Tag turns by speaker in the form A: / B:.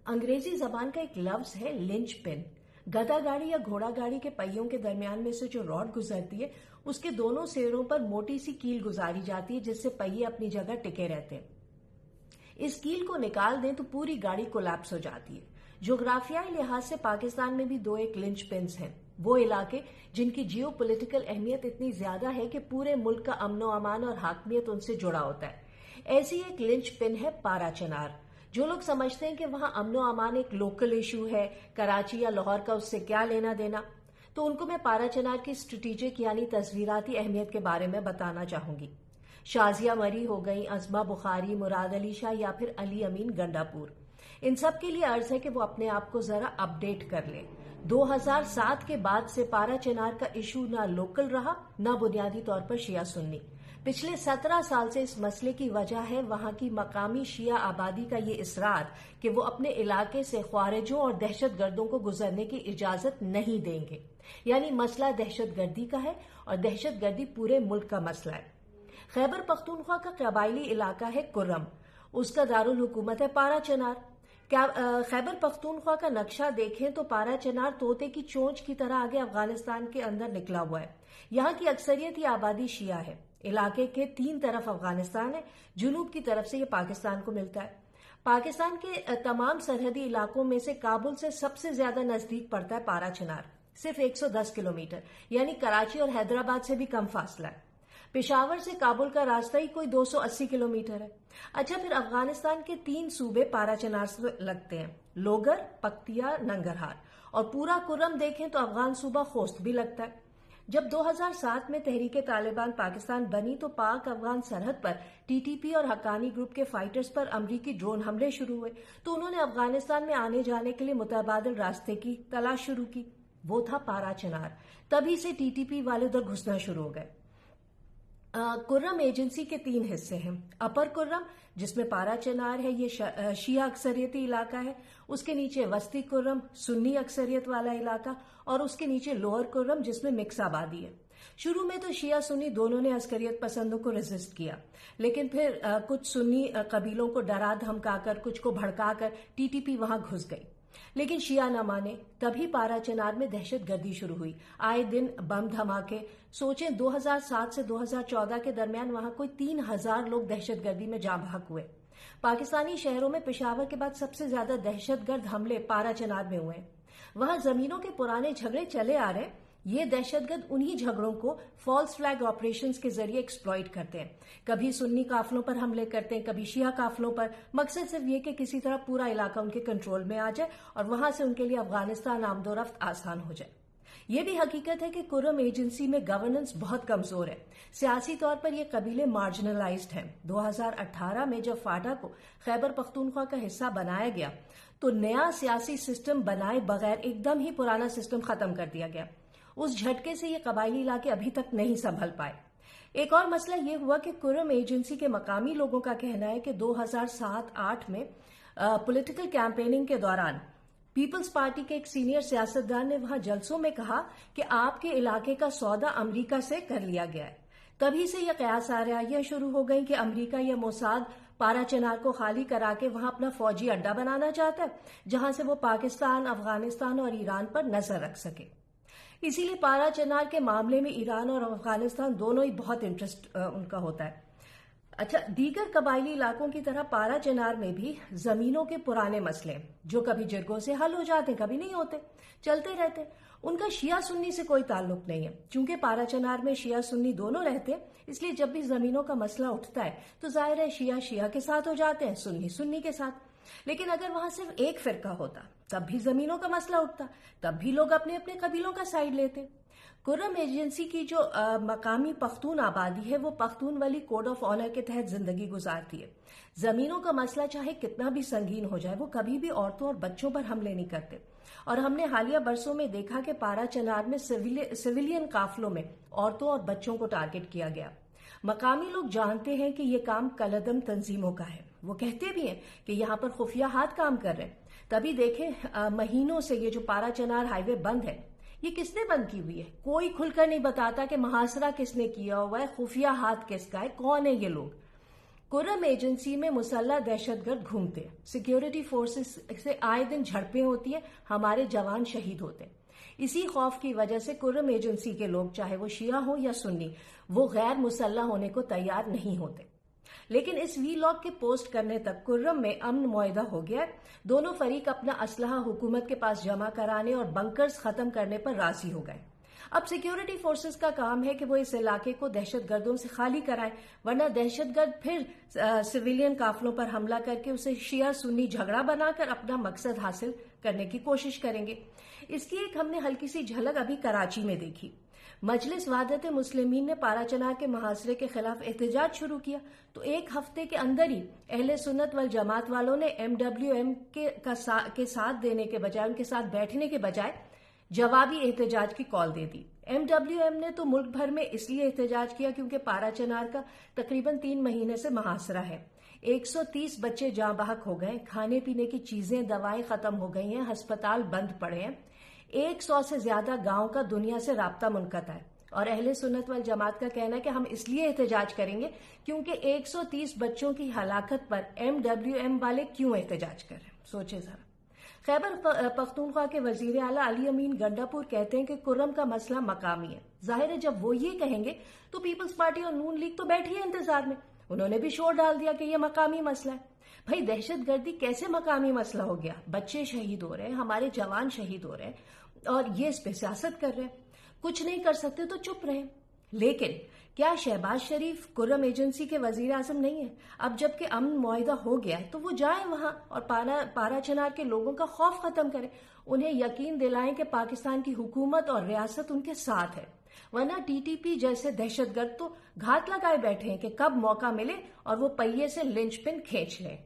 A: अंग्रेजी जबान का एक लफ्ज है लिंच पिन। गधा गाड़ी या घोड़ा गाड़ी के पहियों के दरमियान में से जो रॉड गुजरती है उसके दोनों सिरों पर मोटी सी कील गुजारी जाती है जिससे पहिए अपनी जगह टिके रहते हैं। इस कील को निकाल दें तो पूरी गाड़ी कोलैप्स हो जाती है। जोग्राफियाई लिहाज से पाकिस्तान में भी दो एक लिंच पिन्स हैं, वो इलाके जिनकी जियो पोलिटिकल अहमियत इतनी ज्यादा है कि पूरे मुल्क का अमनो अमान और हाकमियत उनसे जुड़ा होता है। ऐसी एक लिंच पिन है पारा चिनार। जो लोग समझते हैं कि वहां अमनो अमान एक लोकल इशू है, कराची या लाहौर का उससे क्या लेना देना, तो उनको मैं पारा चिनार की स्ट्रेटेजिक यानी तस्वीराती अहमियत के बारे में बताना चाहूंगी। शाजिया मरी हो गई, अजमा बुखारी, मुराद अली शाह या फिर अली अमीन गंडापुर, इन सब के लिए अर्ज है कि वो अपने आप को जरा अपडेट कर लें। 2007 के बाद से पारा चिनार का इशू ना लोकल रहा ना बुनियादी तौर पर शिया सुन्नी। पिछले 17 साल से इस मसले की वजह है वहां की मकामी शिया आबादी का ये इसरार कि वो अपने इलाके से ख्वारिजों और दहशत गर्दों को गुजरने की इजाजत नहीं देंगे। यानी मसला दहशत गर्दी का है और दहशत गर्दी पूरे मुल्क का मसला है। खैबर पख्तूनख्वा का कबायली इलाका है कुर्रम, उसका दारुल हुकूमत है पारा चिनार। खैबर पख्तूनख्वा का नक्शा देखें तो पारा चिनार तोते की चोंच की तरह आगे अफगानिस्तान के अंदर निकला हुआ है। यहाँ की अक्सरियत ही आबादी शिया है। इलाके के 3 तरफ अफगानिस्तान है, जुनूब की तरफ से ये पाकिस्तान को मिलता है। पाकिस्तान के तमाम सरहदी इलाकों में से काबुल से सबसे ज्यादा नजदीक पड़ता है पारा चिनार, सिर्फ 110 किलोमीटर, यानी कराची और हैदराबाद से भी कम फासला है। पेशावर से काबुल का रास्ता ही कोई 280 किलोमीटर है। अच्छा, फिर अफगानिस्तान के 3 सूबे पारा चिनार से लगते हैं, लोगर, पख्तियार, नंगरहार, और पूरा कुर्रम देखें तो अफगान सूबा खोस्त भी लगता है। जब 2007 में तहरीके तालिबान पाकिस्तान बनी तो पाक अफगान सरहद पर टीटीपी और हक्कानी ग्रुप के फाइटर्स पर अमरीकी ड्रोन हमले शुरू हुए तो उन्होंने अफगानिस्तान में आने जाने के लिए मुतबादिल रास्ते की तलाश शुरू की। वो था पारा चिनार। तभी से टीटीपी वाले उधर घुसना शुरू हो गए। कुर्रम एजेंसी के 3 हिस्से हैं। अपर कुर्रम जिसमें पारा चिनार है, ये शिया अक्सरियती इलाका है। उसके नीचे वस्ती कुर्रम, सुन्नी अक्सरियत वाला इलाका, और उसके नीचे लोअर कुर्रम जिसमें मिक्स आबादी है। शुरू में तो शिया सुन्नी दोनों ने अस्करियत पसंदों को रेजिस्ट किया, लेकिन फिर कुछ सुन्नी कबीलों को डरा धमकाकर, कुछ को भड़काकर टीटीपी वहां घुस गई, लेकिन शिया न माने। तभी पारा चिनार में दहशत गर्दी शुरू हुई। आए दिन बम धमाके। सोचें 2007 से 2014 के दरमियान वहां कोई 3000 लोग दहशत गर्दी में जाँ बहक हुए। पाकिस्तानी शहरों में पेशावर के बाद सबसे ज्यादा दहशतगर्द हमले पारा चिनार में हुए। वहां जमीनों के पुराने झगड़े चले आ रहे हैं। ये दहशतगर्द उन्हीं झगड़ों को फॉल्स फ्लैग ऑपरेशंस के जरिए एक्सप्लॉइट करते हैं। कभी सुन्नी काफिलों पर हमले करते हैं, कभी शिया काफिलों पर। मकसद सिर्फ ये कि किसी तरह पूरा इलाका उनके कंट्रोल में आ जाए और वहां से उनके लिए अफगानिस्तान आमदोरफ्त आसान हो जाए। ये भी हकीकत है कि कुर्रम एजेंसी में गवर्नेंस बहुत कमजोर है। सियासी तौर पर ये कबीले मार्जिनलाइज्ड हैं। 2018 में जब फाटा को खैबर पख्तूनख्वा का हिस्सा बनाया गया तो नया सियासी सिस्टम बनाए बगैर एकदम ही पुराना सिस्टम खत्म कर दिया गया। उस झटके से ये कबायली इलाके अभी तक नहीं संभल पाए। एक और मसला ये हुआ कि कुर्रम एजेंसी के मकामी लोगों का कहना है कि 2007-8 में पॉलिटिकल कैंपेनिंग के दौरान पीपल्स पार्टी के एक सीनियर सियासतदान ने वहां जलसों में कहा कि आपके इलाके का सौदा अमेरिका से कर लिया गया है। तभी से यह कयास आराइयां शुरू हो गई कि अमेरिका या मोसाद पारा चिनार को खाली करा के वहां अपना फौजी अड्डा बनाना चाहता है, जहां से वो पाकिस्तान, अफगानिस्तान और ईरान पर नजर रख सके। इसीलिए पारा चिनार के मामले में ईरान और अफगानिस्तान दोनों ही बहुत इंटरेस्ट उनका होता है। अच्छा, दीगर कबायली इलाकों की तरह पारा चिनार में भी जमीनों के पुराने मसले जो कभी जिरगों से हल हो जाते, कभी नहीं होते, चलते रहते। उनका शिया सुन्नी से कोई ताल्लुक नहीं है। चूंकि पारा चिनार में शिया सुन्नी दोनों रहते हैं, इसलिए जब भी जमीनों का मसला उठता है तो जाहिर है शिया शिया के साथ हो जाते हैं, सुन्नी सुन्नी के साथ। लेकिन अगर वहां सिर्फ एक फिरका होता तब भी जमीनों का मसला उठता, तब भी लोग अपने अपने कबीलों का साइड लेते। कुर्रम एजेंसी की जो मकामी पख्तून आबादी है वो पख्तून वाली कोड ऑफ ऑनर के तहत जिंदगी गुजारती है। जमीनों का मसला चाहे कितना भी संगीन हो जाए, वो कभी भी औरतों और बच्चों पर हमले नहीं करते। और हमने हालिया बरसों में देखा कि पारा चिनार में सिविलियन काफिलों में औरतों और बच्चों को टारगेट किया गया। मकामी लोग जानते हैं कि ये काम कलदम तंजीमों का है। वो कहते भी हैं कि यहाँ पर खुफिया हाथ काम कर रहे हैं। तभी देखें महीनों से ये जो पारा चिनार हाईवे बंद है, ये किसने बंद की हुई है? कोई खुलकर नहीं बताता कि मुहासरा किसने किया हुआ है, खुफिया हाथ किसका है, कौन है ये लोग। कुर्रम एजेंसी में मुसल्लह दहशतगर्द घूमते हैं, सिक्योरिटी फोर्सेस से आए दिन झड़पें होती हैं, हमारे जवान शहीद होते हैं। इसी खौफ की वजह से कुर्रम एजेंसी के लोग, चाहे वो शिया हो या सुन्नी, वो गैर मुसल्लह होने को तैयार नहीं होते। लेकिन इस वीलॉग के पोस्ट करने तक कुर्रम में अमन मुआहदा हो गया। दोनों फरीक अपना असलहा हुकूमत के पास जमा कराने और बंकर्स खत्म करने पर राजी हो गए। अब सिक्योरिटी फोर्सेस का काम है कि वो इस इलाके को दहशतगर्दों से खाली कराएं, वरना दहशतगर्द फिर सिविलियन काफिलों पर हमला करके उसे शिया सुन्नी झगड़ा बनाकर अपना मकसद हासिल करने की कोशिश करेंगे। इसकी एक हमने हल्की सी झलक अभी कराची में देखी। मजलिस वादत मुस्लिमीन ने पारा चनार के मुहासरे के खिलाफ एहतजाज शुरू किया तो एक हफ्ते के अंदर ही अहले सुन्नत वल जमात वालों ने MWM के साथ देने के बजाय, उनके साथ बैठने के बजाय जवाबी एहतजाज की कॉल दे दी। MWM ने तो मुल्क भर में इसलिए एहतजाज किया क्योंकि पारा चनार का तकरीबन 3 महीने से मुहासरा है। 130 बच्चे जाँ बहक हो गए, खाने पीने की चीजें दवाएं खत्म हो गई हैं, अस्पताल बंद पड़े हैं। 100 से ज्यादा गांव का दुनिया से राब्ता मुनक़ता है और अहले सुन्नत वल जमात का कहना है कि हम इसलिए एहतजाज करेंगे क्योंकि 130 बच्चों की हलाकत पर MWM वाले क्यों एहतजाज कर रहे हैं। सोचे जरा। खैबर पख्तूनख्वा के वजीर आला अली अमीन गंडापुर कहते हैं कि कुर्रम का मसला मकामी है। जाहिर है जब वो ये कहेंगे तो पीपल्स पार्टी और नून लीग तो बैठी है इंतजार में। उन्होंने भी शोर डाल दिया कि ये मकामी मसला है। भाई दहशतगर्दी कैसे मकामी मसला हो गया? बच्चे शहीद हो रहे हैं, हमारे जवान शहीद हो रहे हैं और ये इस पे सियासत कर रहे हैं। कुछ नहीं कर सकते तो चुप रहे। लेकिन क्या शहबाज शरीफ कुर्रम एजेंसी के वजीर आजम नहीं है? अब जबकि अमन मुआहिदा हो गया है तो वो जाएं वहां और पारा चनार के लोगों का खौफ खत्म करें, उन्हें यकीन दिलाएं कि पाकिस्तान की हुकूमत और रियासत उनके साथ है। वरना TTP जैसे दहशतगर्द तो घात लगाए बैठे हैं कि कब मौका मिले और वो पहिए से लिंच पिन खींच लें।